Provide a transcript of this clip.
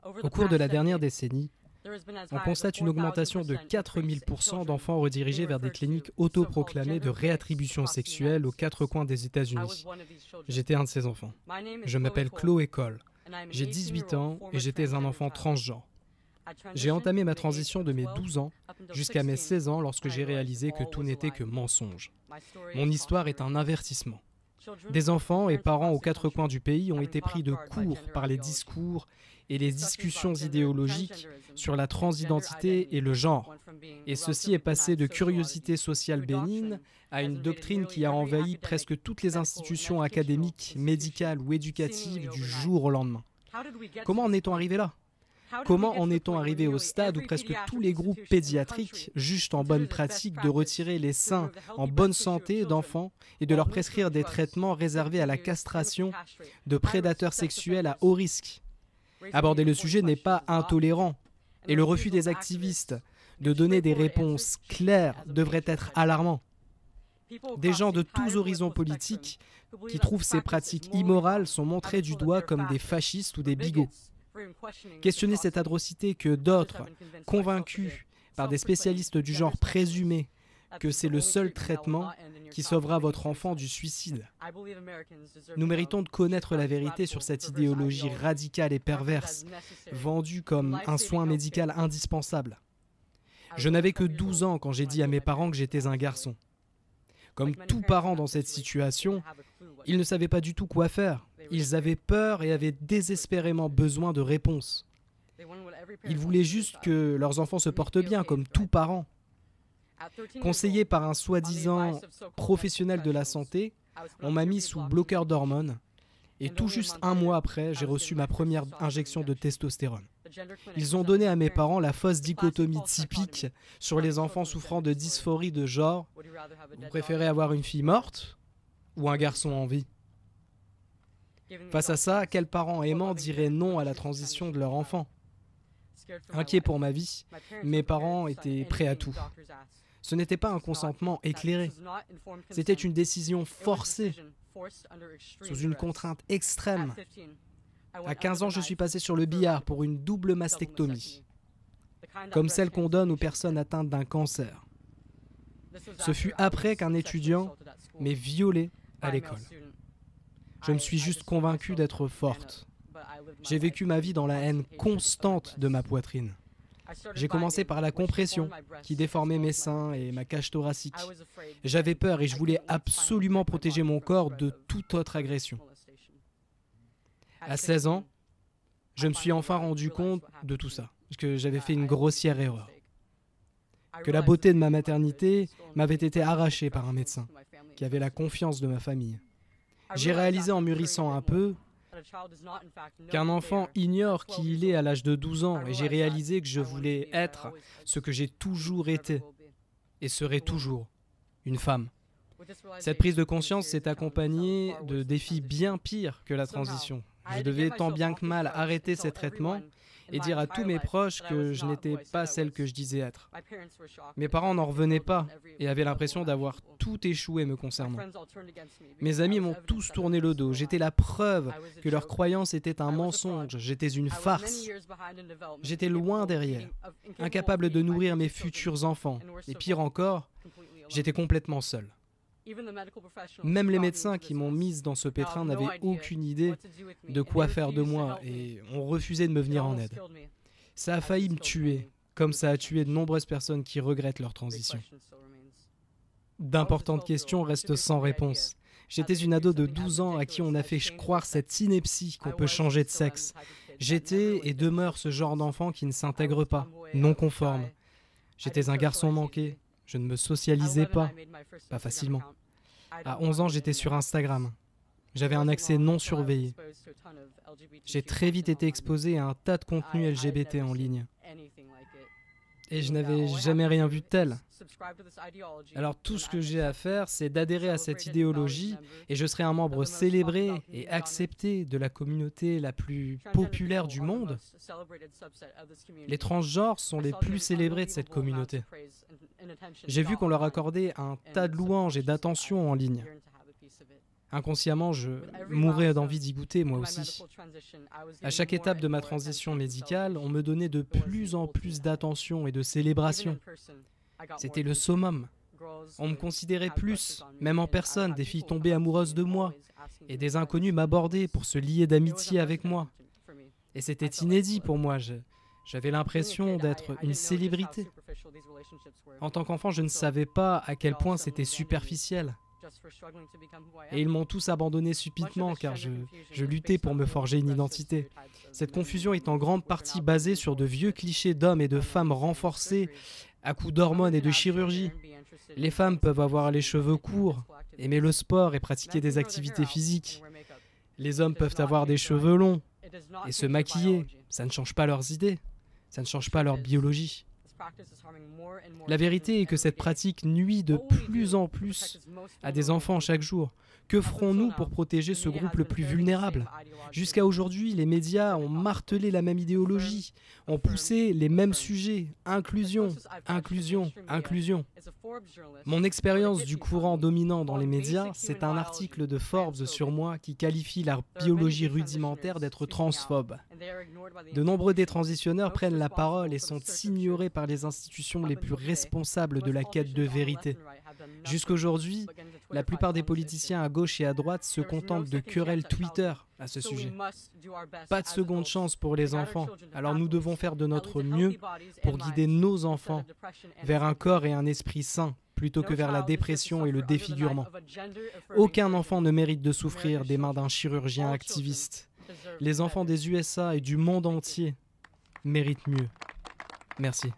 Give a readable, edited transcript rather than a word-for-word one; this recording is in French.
Au cours de la dernière décennie, on constate une augmentation de 4000% d'enfants redirigés vers des cliniques autoproclamées de réattribution sexuelle aux quatre coins des États-Unis. J'étais un de ces enfants. Je m'appelle Chloé Cole. J'ai 18 ans et j'étais un enfant transgenre. J'ai entamé ma transition de mes 12 ans jusqu'à mes 16 ans lorsque j'ai réalisé que tout n'était que mensonge. Mon histoire est un avertissement. Des enfants et parents aux quatre coins du pays ont été pris de court par les discours et les discussions idéologiques sur la transidentité et le genre. Et ceci est passé de curiosité sociale bénigne à une doctrine qui a envahi presque toutes les institutions académiques, médicales ou éducatives du jour au lendemain. Comment en est-on arrivé là ? Comment en est-on arrivé au stade où presque tous les groupes pédiatriques jugent en bonne pratique de retirer les seins en bonne santé d'enfants et de leur prescrire des traitements réservés à la castration de prédateurs sexuels à haut risque ? Aborder le sujet n'est pas intolérant et le refus des activistes de donner des réponses claires devrait être alarmant. Des gens de tous horizons politiques qui trouvent ces pratiques immorales sont montrés du doigt comme des fascistes ou des bigots. Questionner cette atrocité que d'autres, convaincus par des spécialistes du genre présumés que c'est le seul traitement qui sauvera votre enfant du suicide. Nous méritons de connaître la vérité sur cette idéologie radicale et perverse, vendue comme un soin médical indispensable. Je n'avais que 12 ans quand j'ai dit à mes parents que j'étais un garçon. Comme tout parent dans cette situation, ils ne savaient pas du tout quoi faire. Ils avaient peur et avaient désespérément besoin de réponses. Ils voulaient juste que leurs enfants se portent bien, comme tout parent. Conseillé par un soi-disant professionnel de la santé, on m'a mis sous bloqueur d'hormones et tout juste un mois après, j'ai reçu ma première injection de testostérone. Ils ont donné à mes parents la fausse dichotomie typique sur les enfants souffrant de dysphorie de genre. Vous préférez avoir une fille morte ou un garçon en vie ? Face à ça, quel parent aimant dirait non à la transition de leur enfant ? Inquiet pour ma vie, mes parents étaient prêts à tout. Ce n'était pas un consentement éclairé. C'était une décision forcée, sous une contrainte extrême. À 15 ans, je suis passé sur le billard pour une double mastectomie, comme celle qu'on donne aux personnes atteintes d'un cancer. Ce fut après qu'un étudiant m'ait violée à l'école. Je me suis juste convaincu d'être forte. J'ai vécu ma vie dans la haine constante de ma poitrine. J'ai commencé par la compression, qui déformait mes seins et ma cage thoracique. J'avais peur et je voulais absolument protéger mon corps de toute autre agression. À 16 ans, je me suis enfin rendu compte de tout ça, que j'avais fait une grossière erreur. Que la beauté de ma maternité m'avait été arrachée par un médecin, qui avait la confiance de ma famille. J'ai réalisé en mûrissant un peu qu'un enfant ignore qui il est à l'âge de 12 ans et j'ai réalisé que je voulais être ce que j'ai toujours été et serai toujours, une femme. Cette prise de conscience s'est accompagnée de défis bien pires que la transition. Je devais tant bien que mal arrêter ces traitements et dire à tous mes proches que je n'étais pas celle que je disais être. Mes parents n'en revenaient pas et avaient l'impression d'avoir tout échoué me concernant. Mes amis m'ont tous tourné le dos. J'étais la preuve que leur croyance était un mensonge. J'étais une farce. J'étais loin derrière, incapable de nourrir mes futurs enfants. Et pire encore, j'étais complètement seul. Même les médecins qui m'ont mise dans ce pétrin n'avaient aucune idée de quoi faire de moi et ont refusé de me venir en aide. Ça a failli me tuer, comme ça a tué de nombreuses personnes qui regrettent leur transition. D'importantes questions restent sans réponse. J'étais une ado de 12 ans à qui on a fait croire cette ineptie qu'on peut changer de sexe. J'étais et demeure ce genre d'enfant qui ne s'intègre pas, non conforme. J'étais un garçon manqué. Je ne me socialisais pas facilement. À 11 ans, j'étais sur Instagram. J'avais un accès non surveillé. J'ai très vite été exposé à un tas de contenus LGBT en ligne. Et je n'avais jamais rien vu de tel. Alors tout ce que j'ai à faire, c'est d'adhérer à cette idéologie et je serai un membre célébré et accepté de la communauté la plus populaire du monde. Les transgenres sont les plus célébrés de cette communauté. J'ai vu qu'on leur accordait un tas de louanges et d'attention en ligne. Inconsciemment, je mourais d'envie d'y goûter moi aussi. À chaque étape de ma transition médicale, on me donnait de plus en plus d'attention et de célébration. C'était le summum. On me considérait plus, même en personne, des filles tombaient amoureuses de moi, et des inconnus m'abordaient pour se lier d'amitié avec moi. Et c'était inédit pour moi, j'avais l'impression d'être une célébrité. En tant qu'enfant, je ne savais pas à quel point c'était superficiel. Et ils m'ont tous abandonné subitement car je luttais pour me forger une identité. Cette confusion est en grande partie basée sur de vieux clichés d'hommes et de femmes renforcés à coups d'hormones et de chirurgie. Les femmes peuvent avoir les cheveux courts, aimer le sport et pratiquer des activités physiques. Les hommes peuvent avoir des cheveux longs et se maquiller. Ça ne change pas leurs idées, ça ne change pas leur biologie. La vérité est que cette pratique nuit de plus en plus à des enfants chaque jour. Que ferons-nous pour protéger ce groupe le plus vulnérable? Jusqu'à aujourd'hui, les médias ont martelé la même idéologie, ont poussé les mêmes sujets. Inclusion, inclusion, inclusion. Mon expérience du courant dominant dans les médias, c'est un article de Forbes sur moi qui qualifie la biologie rudimentaire d'être transphobe. De nombreux détransitionneurs prennent la parole et sont ignorés par les institutions les plus responsables de la quête de vérité. Jusqu'aujourd'hui, la plupart des politiciens à gauche et à droite se contentent de querelles Twitter à ce sujet. Pas de seconde chance pour les enfants, alors nous devons faire de notre mieux pour guider nos enfants vers un corps et un esprit sains, plutôt que vers la dépression et le défigurement. Aucun enfant ne mérite de souffrir des mains d'un chirurgien activiste. Les enfants des USA et du monde entier méritent mieux. Merci.